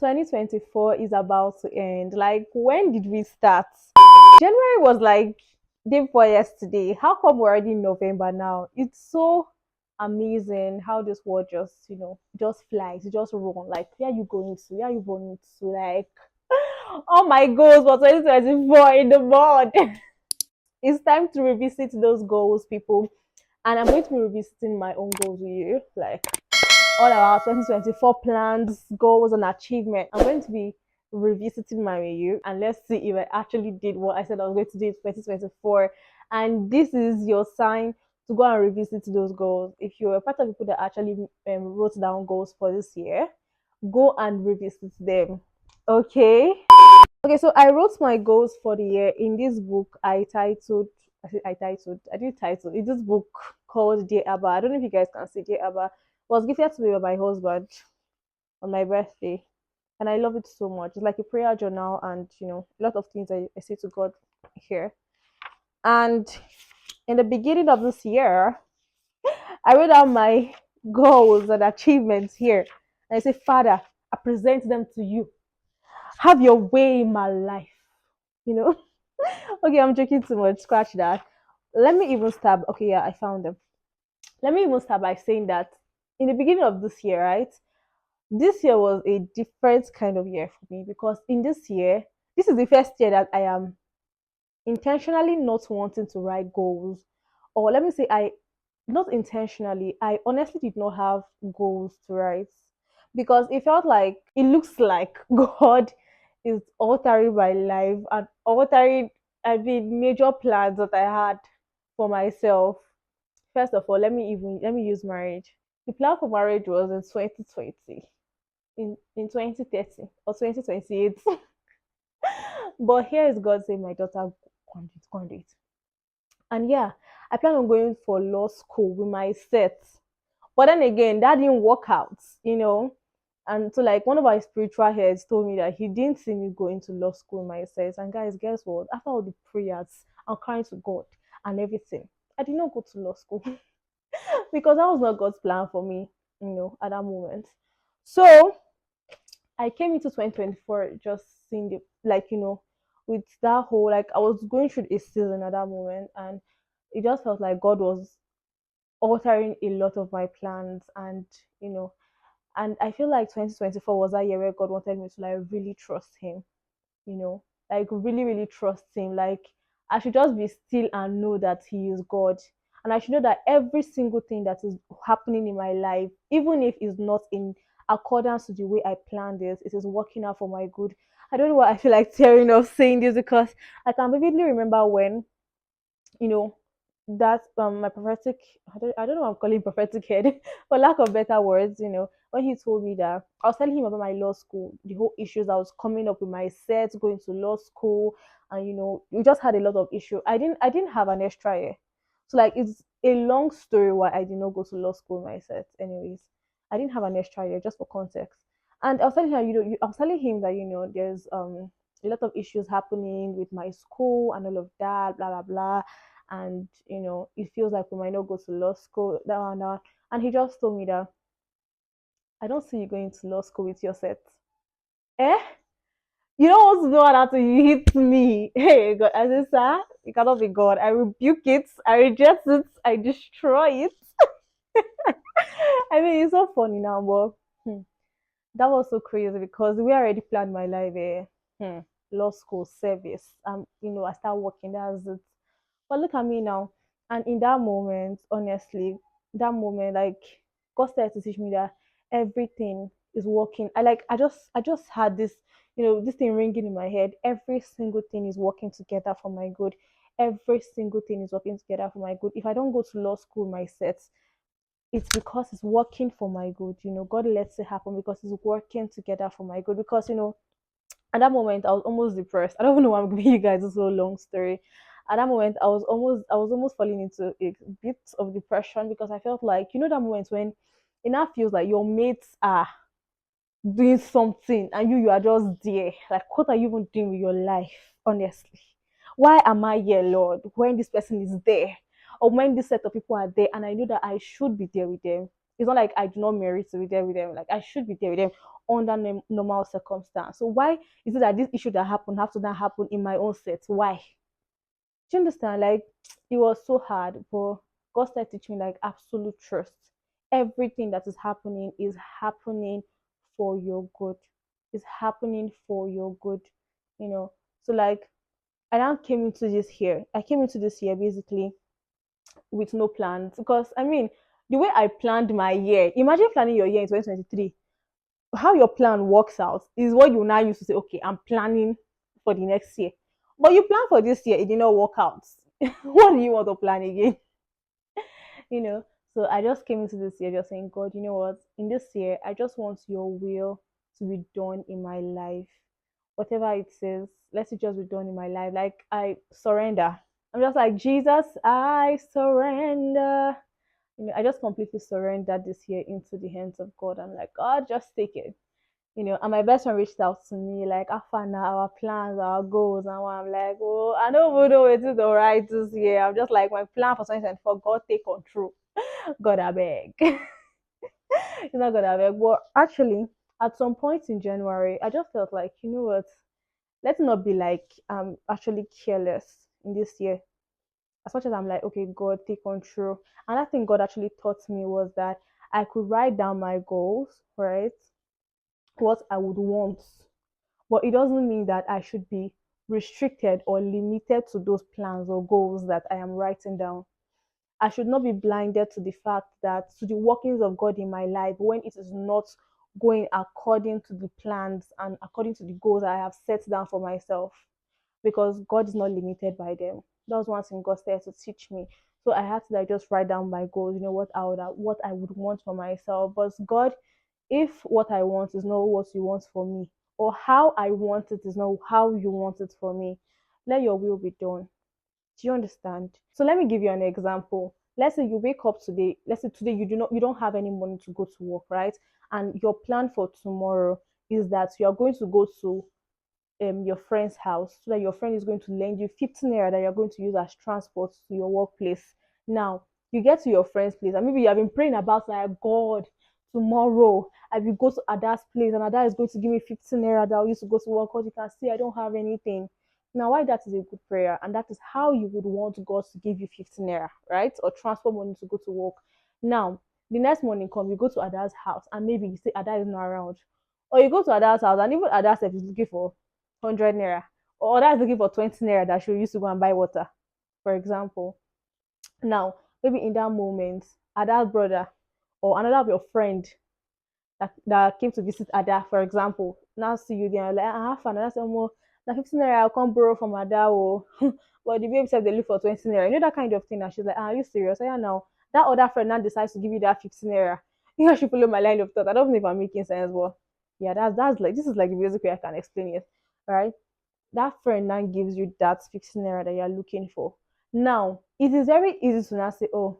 2024 is about to end. Like, when did we start? January was like day before yesterday. How come we're already in November now? It's so amazing how this world just, just flies, it just run. Like, where are you going to? Where are you going to? Like, oh my goals for 2024 in the board. It's time to revisit those goals, people. And I'm going to be revisiting my own goals with you. Like, all our 2024 plans, goals, and achievement. I'm going to be revisiting my review and let's see if I actually did what I said I was going to do in 2024. And this is your sign to go and revisit those goals. If you're a part of people that actually wrote down goals for this year, go and revisit them. Okay. Okay, so I wrote my goals for the year in this book I did title in this book called Dear Abba. I don't know if you guys can see Dear Abba was gifted to me by my husband on my birthday. And I love it so much. It's like a prayer journal and a lot of things I say to God here. And in the beginning of this year, I wrote down my goals and achievements here. And I say, Father, I present them to you. Have your way in my life. You know? Okay, I'm joking too much. Scratch that. Let me even start. Okay, yeah, I found them. Let me even start by saying that in the beginning of this year, right? This year was a different kind of year for me because in this year, this is the first year that I am intentionally not wanting to write goals. Or let me say, I not intentionally, I honestly did not have goals to write because it felt like it looks like God is altering my life and altering, I mean, major plans that I had for myself. First of all, let me use marriage. The plan for marriage was in 2020, in 2030 or 2028. But here is God saying, my daughter, go and do it. And yeah, I plan on going for law school with my set. But then again, that didn't work out. And so, like, one of our spiritual heads told me that he didn't see me going to law school myself. And guys, guess what? After all the prayers and crying to God and everything, I did not go to law school because that was not God's plan for me, at that moment. So I came into 2024 just seeing the, like, with that whole, like, I was going through a season at that moment, and it just felt like God was altering a lot of my plans. And I feel like 2024 was that year where God wanted me to, like, really trust him, like, really really trust him. Like, I should just be still and know that he is God, and I should know that every single thing that is happening in my life, even if it's not in accordance to the way I planned this, it is working out for my good. I don't know why I feel like tearing up saying this because I can vividly remember when, you know that my prophetic, I don't know what I'm calling prophetic head for lack of better words, when he told me that I was telling him about my law school, the whole issues I was coming up with my set going to law school. And we just had a lot of issue. I didn't have an extra year. So, like, it's a long story why I did not go to law school myself. Anyways, I didn't have an extra year, just for context. And I was telling him, I was telling him that there's a lot of issues happening with my school and all of that, blah blah blah. And it feels like we might not go to law school, that and that. And he just told me that, I don't see you going to law school with your set. Eh? You don't want to know how to hit me. Hey, God, I said, sir, it cannot be God. I rebuke it, I reject it, I destroy it. I mean, it's so funny now, but that was so crazy because we already planned my life. Law school service. I start working. That's it. But look at me now. And in that moment, honestly, that moment, like, God started to teach me that everything is working. I just had this thing ringing in my head. Every single thing is working together for my good. Every single thing is working together for my good. If I don't go to law school myself, it's because it's working for my good. God lets it happen because it's working together for my good. Because at that moment I was almost depressed. I don't even know why I'm giving you guys this whole long story. At that moment I was almost falling into a bit of depression because I felt like, that moment when it now feels like your mates are doing something and you are just there. Like, what are you even doing with your life, honestly? Why am I here, Lord, when this person is there? Or when this set of people are there and I know that I should be there with them? It's not like I do not merit to be there with them. Like I should be there with them under normal circumstance. So why is it that this issue that happened have to not happen in my own set? Why? Do you understand? Like it was so hard, but God started teaching me like absolute trust. Everything that is happening for your good. Is happening for your good. You know. So like I now came into this year. I came into this year basically with no plans because I mean the way I planned my year. Imagine planning your year in 2023. How your plan works out is what you now use to say, okay, I'm planning for the next year. But you plan for this year, it did not work out. What do you want to plan again? you know. So I just came into this year just saying, God, you know what? In this year, I just want your will to be done in my life. Whatever it says, let it just be done in my life. Like I surrender. I'm just like, Jesus, I surrender. I just completely surrendered this year into the hands of God. I'm like, God, just take it. And my best friend reached out to me, like, Afana, our plans, our goals. And I'm like, oh, I don't even know it is all right this year. I'm just like, my plan for 2024, God take control. God, I beg. It's not God, I beg. But actually, at some point in January, I just felt like, you know what? Let's not be like actually careless in this year. As much as I'm like, okay, God, take control. Another thing God actually taught me was that I could write down my goals, right? What I would want. But it doesn't mean that I should be restricted or limited to those plans or goals that I am writing down. I should not be blinded to the fact that to the workings of God in my life when it is not going according to the plans and according to the goals I have set down for myself. Because God is not limited by them. That was one thing God started to teach me. So I had to like just write down my goals, what I would want for myself. But God, if what I want is not what you want for me, or how I want it is not how you want it for me, let your will be done. Do you understand? So let me give you an example. Let's say you wake up today. Let's say today you don't have any money to go to work, right? And your plan for tomorrow is that you are going to go to your friend's house so that your friend is going to lend you 15 naira that you're going to use as transport to your workplace. Now, you get to your friend's place and maybe you have been praying about like God, tomorrow I will go to Ada's place and Ada is going to give me 15 naira that I used to go to work because you can see I don't have anything. Now, why that is a good prayer, and that is how you would want God to give you 15 naira, right? Or transport money to go to work. Now, the next morning come, you go to Ada's house and maybe you say Ada is not around. Or you go to Ada's house and even Ada is looking for 100 naira, or that's looking for 20 naira that she used to go and buy water, for example. Now, maybe in that moment, Ada's brother or another of your friend that came to visit Ada, for example, now see you there, like, have fun. And I said, well, now 15 naira, I'll come borrow from Ada. Oh. But the baby said they look for 20 naira. You know that kind of thing. And she's like, are you serious? Yeah, now that other friend now decides to give you that 15 naira. You know, she follow my line of thought. I don't know if I'm making sense, but yeah, that's like, this is like the basic way I can explain it. All right, that friend now gives you that 15 naira that you're looking for. Now, it is very easy to now say, oh,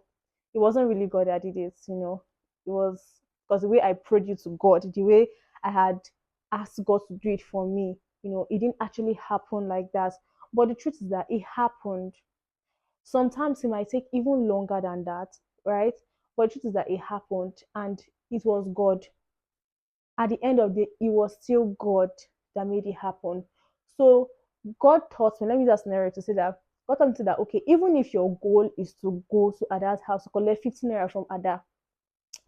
it wasn't really God that did it. It was because the way I prayed you to God, the way I had asked God to do it for me, it didn't actually happen like that. But the truth is that it happened. Sometimes it might take even longer than that, right? But the truth is that it happened and it was God. At the end of the day, it was still God that made it happen. So God taught me, let me use a scenario to say that God taught me that, okay, even if your goal is to go to Ada's house to collect 15 naira from Ada,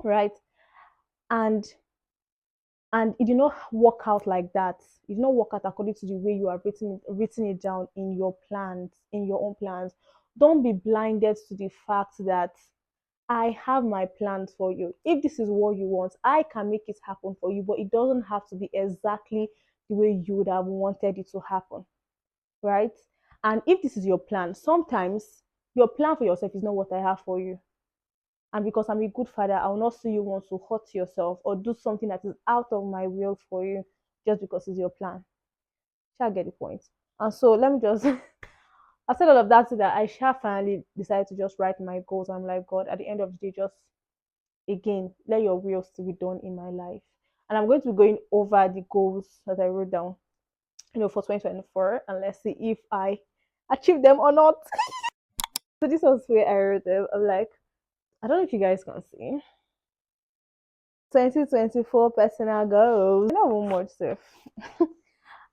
right? And it did not work out like that. It did not work out according to the way you have written it down in your plans, in your own plans. Don't be blinded to the fact that I have my plans for you. If this is what you want, I can make it happen for you, but it doesn't have to be exactly the way you would have wanted it to happen, right? And if this is your plan, sometimes your plan for yourself is not what I have for you. And because I'm a good father, I will not see you want to hurt yourself or do something that is out of my will for you just because it's your plan. Shall get the point? And so let me just I said all of that so that I shall finally decide to just write my goals. I'm like, God, at the end of the day, just again, let your will still be done in my life. And I'm going to be going over the goals that I wrote down, for 2024, and let's see if I achieve them or not. So this was where I wrote them. I'm like, I don't know if you guys can see. 2024 personal goals. Not one much stuff.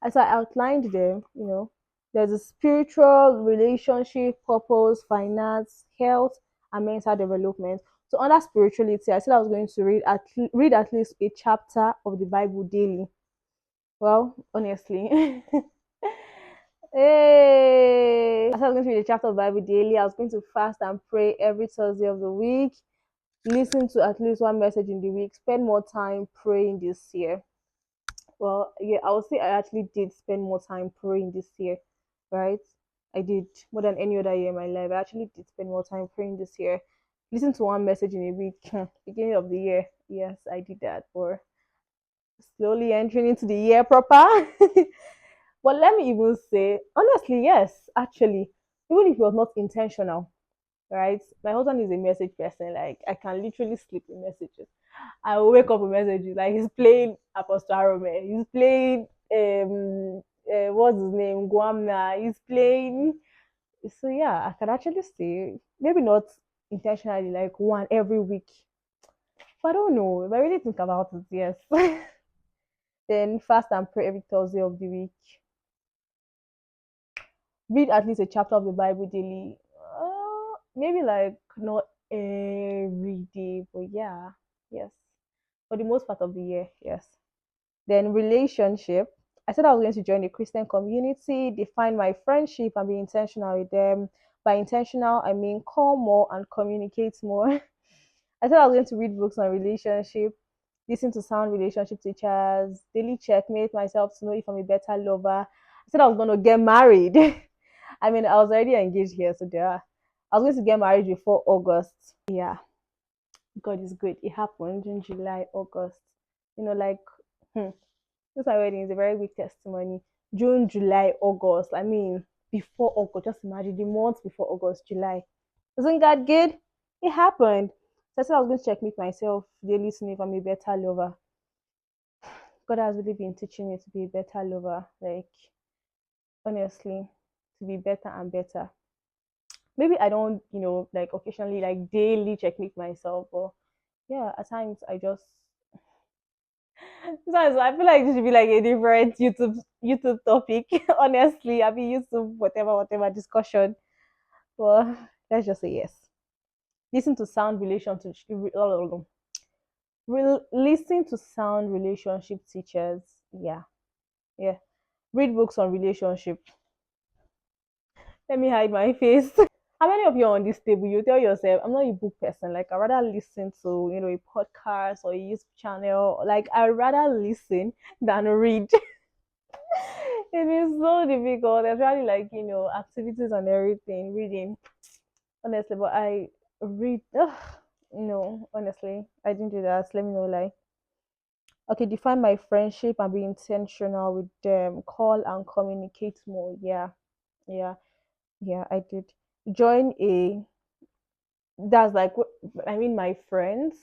As I outlined them, there's a spiritual, relationship, purpose, finance, health, and mental development. So under spirituality, I said I was going to read at least a chapter of the Bible daily. Well, honestly, hey, I said I was going to read a chapter of the Bible daily. I was going to fast and pray every Thursday of the week. Listen to at least one message in the week. Spend more time praying this year. Well, yeah, I would say I actually did spend more time praying this year, right? I did more than any other year in my life. I actually did spend more time praying this year. Listen to one message in a week, beginning of the year. Yes, I did that. Or slowly entering into the year proper. But let me even say, honestly, yes, actually, even if it was not intentional, right? My husband is a message person. Like, I can literally sleep with messages. I will wake up with messages. Like, he's playing Apostle Arome. He's playing what's his name? Guamna. He's playing. So yeah, I can actually see, maybe not intentionally, like one every week. But I don't know. If I really think about it, yes. Then fast and pray every Thursday of the week. Read at least a chapter of the Bible daily. Maybe like not every day, but yeah, yes. For the most part of the year, yes. Then relationship. I said I was going to join a Christian community, define my friendship, and be intentional with them. By intentional, I mean call more and communicate more. I said I was going to read books on relationship, listen to sound relationship teachers, daily checkmate myself to know if I'm a better lover. I said I was going to get married. I mean, I was already engaged here, so there. I was going to get married before August. Yeah, God is good. It happened in July, August. Like, this my wedding is a very big testimony. June, July, August. I mean, before August, just imagine the months before August, July. Isn't that good? It happened. So I said I was going to check meet myself, daily to know if I'm a better lover. God has really been teaching me to be a better lover. Like, honestly, to be better and better. Maybe I don't, like occasionally, like daily check meet myself, but yeah, at times I just sometimes I feel like this should be like a different YouTube topic. Honestly, I mean YouTube, whatever discussion. Well, let's just say yes. Listen to sound relationship. Listen to sound relationship teachers. Yeah, yeah. Read books on relationship. Let me hide my face. How many of you are on this table? You tell yourself, I'm not a book person. Like I rather listen to a podcast or a YouTube channel. Like I rather listen than read. It is so difficult, especially like activities and everything, reading. Honestly, but I read. Ugh, no, honestly, I didn't do that. Let me know, like, okay, define my friendship and be intentional with them. Call and communicate more. Yeah, yeah, yeah. I did join a. That's like, I mean, my friends.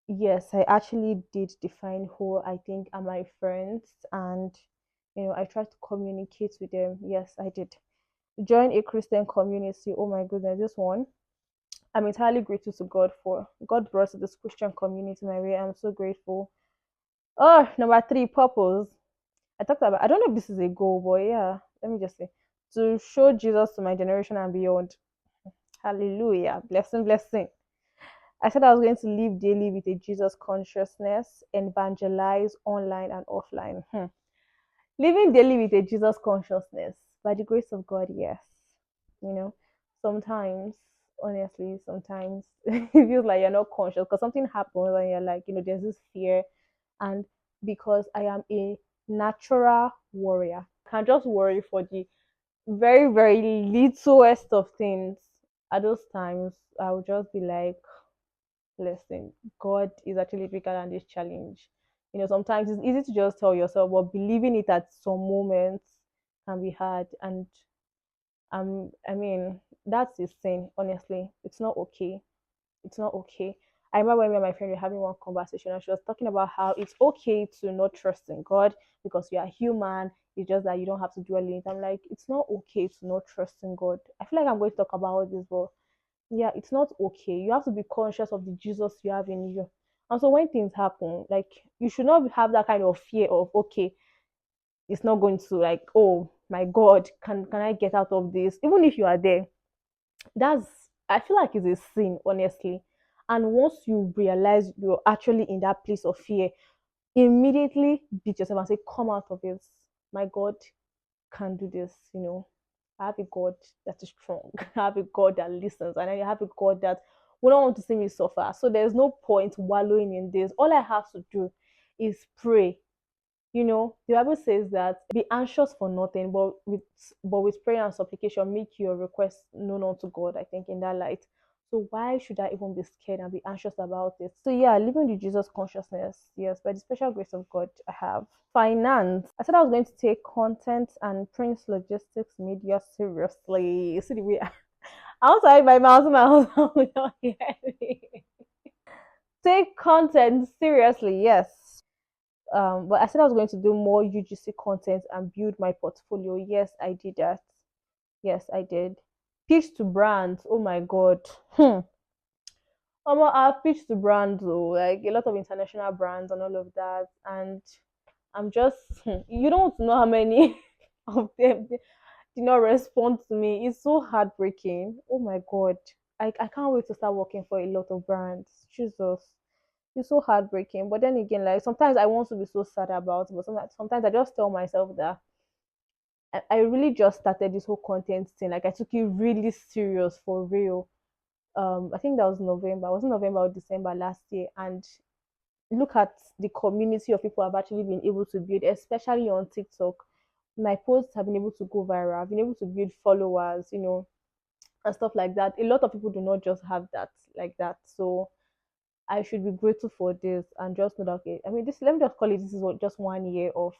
Yes, I actually did define who I think are my friends, and I tried to communicate with them. Yes, I did. Join a Christian community. Oh my goodness, this one I'm entirely grateful to God for. God brought this Christian community my way. I'm so grateful. Oh, number three, purpose. I talked about. I don't know if this is a goal, but yeah, let me just say to show Jesus to my generation and beyond. Hallelujah, blessing, blessing. I said I was going to live daily with a Jesus consciousness, evangelize online and offline. Living daily with a Jesus consciousness, by the grace of God, yes. You know, sometimes, honestly, sometimes it feels like you're not conscious because something happens and you're like, there's this fear. And because I am a natural warrior, I can just worry for the very, very littlest of things. At those times, I would just be like, listen, God is actually bigger than this challenge. Sometimes it's easy to just tell yourself, but believing it at some moments can be hard. And I mean, that's the thing, honestly. It's not okay. It's not okay. I remember when me and my friend were having one conversation and she was talking about how it's okay to not trust in God because you are human. It's just that you don't have to dwell in it. I'm like, it's not okay to not trust in God. I feel like I'm going to talk about this, but yeah, it's not okay. You have to be conscious of the Jesus you have in you. And so when things happen, like you should not have that kind of fear of, okay, it's not going to, like, oh my God, can I get out of this? Even if you are there, that's, I feel like it's a sin, honestly. And once you realize you're actually in that place of fear, immediately beat yourself and say, come out of it. My God can do this, you know. I have a God that is strong. I have a God that listens, and I have a God that will not want to see me suffer. So there's no point wallowing in this. All I have to do is pray. You know, the Bible says that be anxious for nothing, but with prayer and supplication, make your request known unto God. I think in that light. So why should I even be scared and be anxious about it? So yeah, living the Jesus consciousness, yes, by the special grace of God, I have. Finance. I said I was going to take content and Prince Logistics Media seriously. See the way outside my mouth, my husband will not hear me. Take content seriously, yes. But I said I was going to do more UGC content and build my portfolio. Yes, I did that. Yes, I did. Pitch to brands. Oh my God. I've pitched to brands, though, like a lot of international brands and all of that. And I'm just, you don't know how many of them did not respond to me. It's so heartbreaking. Oh my God. I can't wait to start working for a lot of brands. Jesus. It's so heartbreaking. But then again, like sometimes I want to be so sad about it, but sometimes I just tell myself that I really just started this whole content thing. Like I took it really serious for real. I think that was November. It was November or December last year. And look at the community of people I've actually been able to build, especially on TikTok. My posts have been able to go viral. I've been able to build followers, you know, and stuff like that. A lot of people do not just have that like that. So I should be grateful for this and just know that, okay, I mean, this, let me just call it, this is what, just 1 year of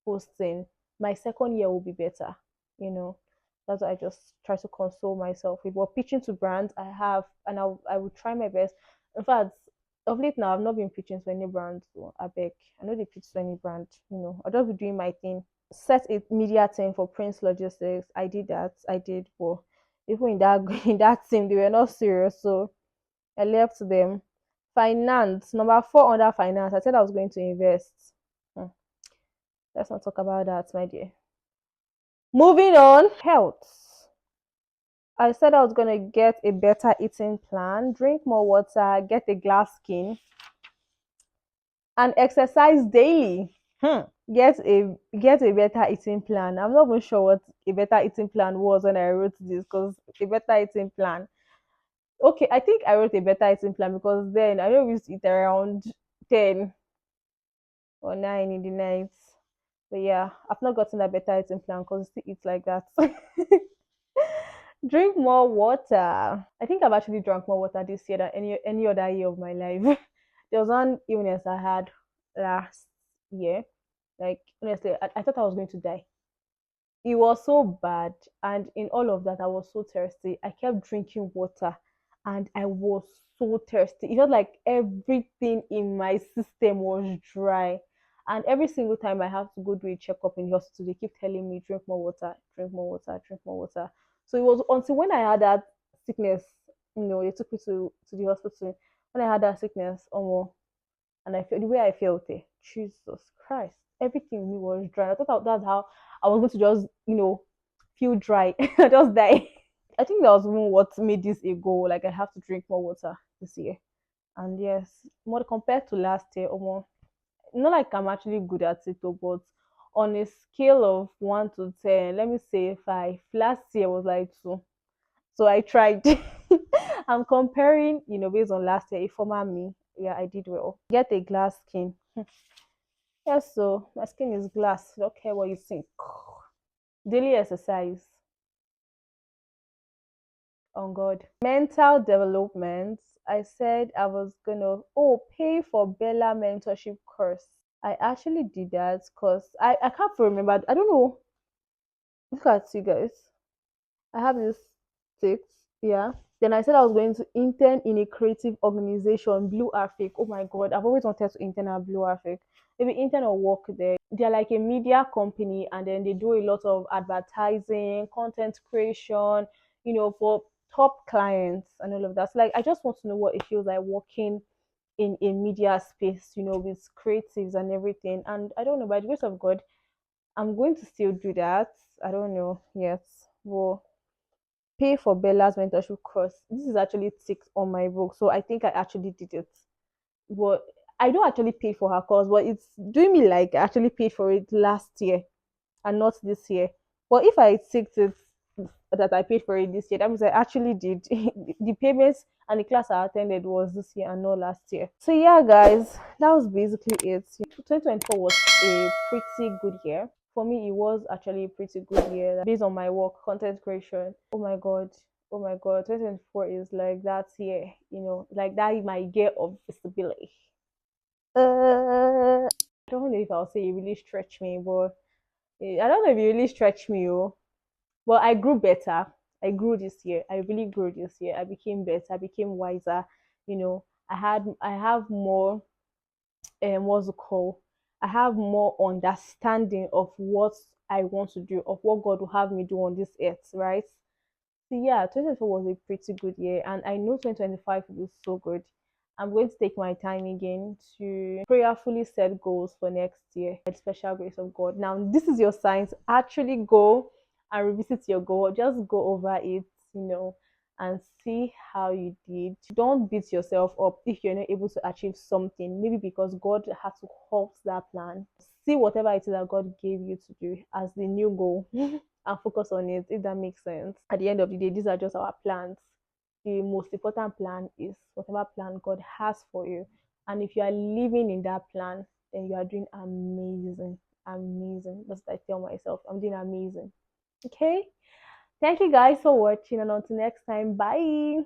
posting. My second year will be better, you know. That's what I just try to console myself with. But pitching to brands, I have, and I will try my best. In fact, of late now, I've not been pitching to any brands. So I beg, I know they pitch to any brand, you know. I'll just be doing my thing. Set a media team for Prince Logistics. I did that. I did, but even in that in that team, they were not serious. So I left them. Finance, number four under finance. I said I was going to invest. Hmm. Let's not talk about that, my dear. Moving on, health. I said I was going to get a better eating plan, drink more water, get a glass skin, and exercise daily. Get a better eating plan. I'm not even sure what a better eating plan was when I wrote this, because a better eating plan. Okay, I think I wrote a better eating plan because then I know we used to eat around 10 or 9 in the night. But yeah, I've not gotten a better eating plan because it still eats like that. Drink more water. I think I've actually drank more water this year than any other year of my life. There was one illness I had last year. Like honestly, I thought I was going to die. It was so bad, and in all of that, I was so thirsty. I kept drinking water, and I was so thirsty. It was like everything in my system was dry. And every single time I have to go do a checkup in the hospital, they keep telling me, drink more water, drink more water, drink more water. So it was until when I had that sickness, you know, they took me to the hospital. When I had that sickness, and I felt the way I felt it, Jesus Christ, everything in me was dry. I thought that's how I was going to just, you know, feel dry, just die. I think that was even what made this a goal. Like I have to drink more water this year. And yes, more compared to last year, almost not like I'm actually good at it, though, but on a scale of 1 to 10, let me say 5. Last year was like 2. So I tried. I'm comparing, you know, based on last year, a former me. Yeah, I did well. Get a glass skin. Yes, so my skin is glass. Don't care what you think. Daily exercise. On God. Mental development. I said I was gonna pay for Bella mentorship course. I actually did that because I can't remember. I don't know. Look at you guys. I have this text. Yeah. Then I said I was going to intern in a creative organization, Blue Afric. Oh my God, I've always wanted to intern at Blue Afric. Maybe intern or work there. They're like a media company, and then they do a lot of advertising, content creation, you know, for top clients and all of that. So like I just want to know what it feels like working in a media space, with creatives and everything. And I don't know, by the grace of God, I'm going to still do that. I don't know yet. Well, pay for Bella's mentorship course. This is actually ticked on my book, so I think I actually did it. But I don't actually pay for her course, but it's doing me like I actually paid for it last year and not this year. But if I ticked it that I paid for it this year, that means I actually did. The payments and the class I attended was this year and not last year. So yeah, guys, that was basically it. 2024 was a pretty good year. For me, it was actually a pretty good year based on my work, content creation. Oh my god. Oh my god, 2024 is like that year, like that is my year of visibility. I don't know if I'll say it really stretched me, but I don't know if it really stretched me, but I grew better. I grew this year. I really grew this year. I became better. I became wiser. I have more what's it called? I have more understanding of what I want to do, of what God will have me do on this earth, right? So yeah, 2024 was a pretty good year, and I know 2025 will be so good. I'm going to take my time again to prayerfully set goals for next year by the special grace of God. Now, this is your sign to actually go and revisit your goal. Just go over it, and see how you did. Don't beat yourself up if you're not able to achieve something, maybe because God had to halt that plan. See whatever it is that God gave you to do as the new goal and focus on it, if that makes sense. At the end of the day, these are just our plans. The most important plan is whatever plan God has for you. And if you are living in that plan, then you are doing amazing. Amazing. That's what I tell myself. I'm doing amazing. Okay? Thank you guys for watching, and until next time, bye.